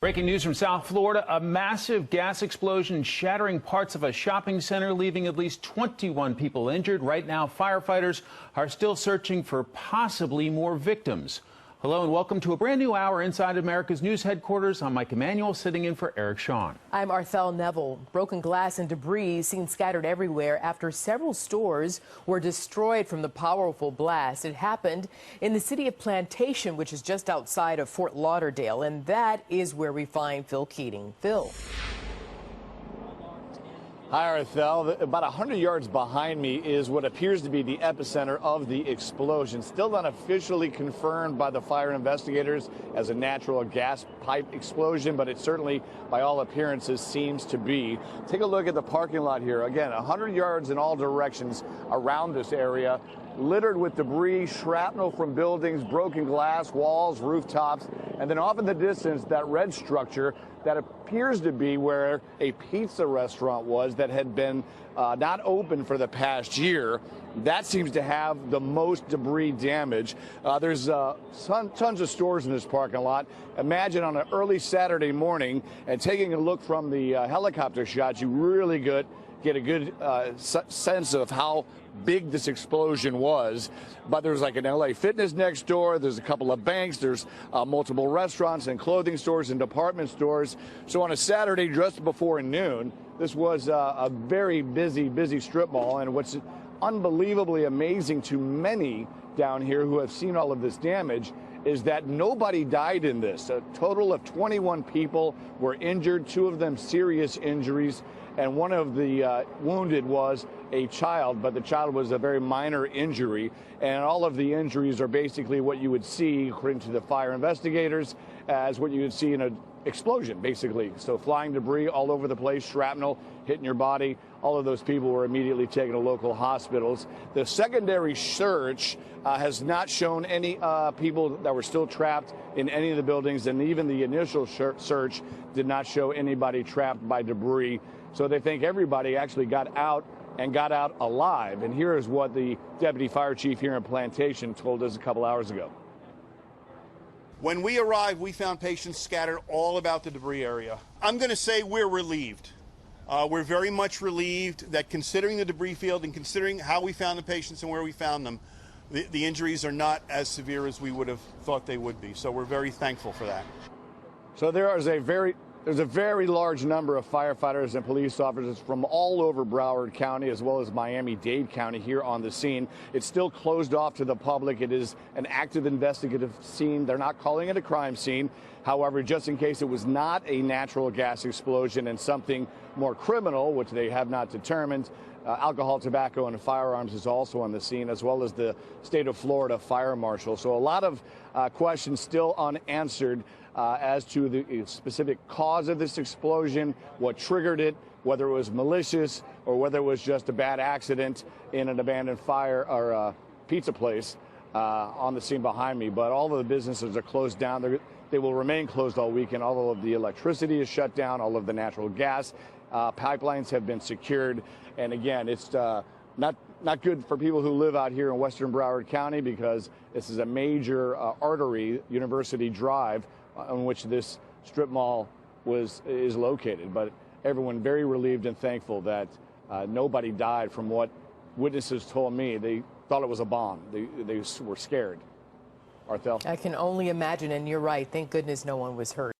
Breaking news from South Florida, a massive gas explosion shattering parts of a shopping center, leaving at least 21 people injured. Right now, firefighters are still searching for possibly more victims. Hello and welcome to a brand new hour inside America's News Headquarters. I'm Mike Emanuel, sitting in for Eric Shawn. I'm Arthel Neville. Broken glass and debris seen scattered everywhere after several stores were destroyed from the powerful blast. It happened in the city of Plantation, which is just outside of Fort Lauderdale, and that is where we find Phil Keating. Phil. Hi, Arthel. About 100 yards behind me is what appears to be the epicenter of the explosion. Still not officially confirmed by the fire investigators as a natural gas pipe explosion, but it certainly, by all appearances, seems to be. Take a look at the parking lot here. Again, 100 yards in all directions around this area, littered with debris, shrapnel from buildings, broken glass, walls, rooftops, and then off in the distance, that red structure that appears to be where a pizza restaurant was that had been not open for the past year. That seems to have the most debris damage. There's tons of stores in this parking lot. Imagine on an early Saturday morning and taking a look from the helicopter shots, you really get a good sense of how big this explosion was. But there's like an LA Fitness next door. There's a couple of banks. There's multiple restaurants and clothing stores and department stores. So on a Saturday just before noon, this was a very busy strip mall. And what's unbelievably amazing to many down here who have seen all of this damage is that nobody died in this. A total of 21 people were injured, 2 of them serious injuries, and one of the wounded was a child, but the child was a very minor injury. And all of the injuries are basically what you would see, according to the fire investigators, as what you would see in an explosion, basically. So flying debris all over the place, shrapnel hitting your body. All of those people were immediately taken to local hospitals. The secondary search has not shown any people that were still trapped in any of the buildings, and even the initial search did not show anybody trapped by debris. So they think everybody actually got out and got out alive. And here is what the deputy fire chief here in Plantation told us a couple hours ago. When we arrived, we found patients scattered all about the debris area. I'm going to say we're relieved. We're very much relieved that, considering the debris field and considering how we found the patients and where we found them, the injuries are not as severe as we would have thought they would be. So we're very thankful for that. So there's a very large number of firefighters and police officers from all over Broward County, as well as Miami-Dade County, here on the scene. It's still closed off to the public. It is an active investigative scene. They're not calling it a crime scene. However, just in case it was not a natural gas explosion and something more criminal, which they have not determined, alcohol, tobacco, and firearms is also on the scene, as well as the state of Florida fire marshal. So a lot of questions still unanswered as to the specific cause of this explosion, what triggered it, whether it was malicious or whether it was just a bad accident in an abandoned fire or pizza place on the scene behind me. But all of the businesses are closed down. They will remain closed all weekend. All of the electricity is shut down. All of the natural gas pipelines have been secured. And again, it's not good for people who live out here in western Broward County, because this is a major artery, University Drive, on which this strip mall is located. But everyone very relieved and thankful that nobody died. From what witnesses told me, they thought it was a bomb. They were scared. Arthel? I can only imagine, and you're right. Thank goodness no one was hurt.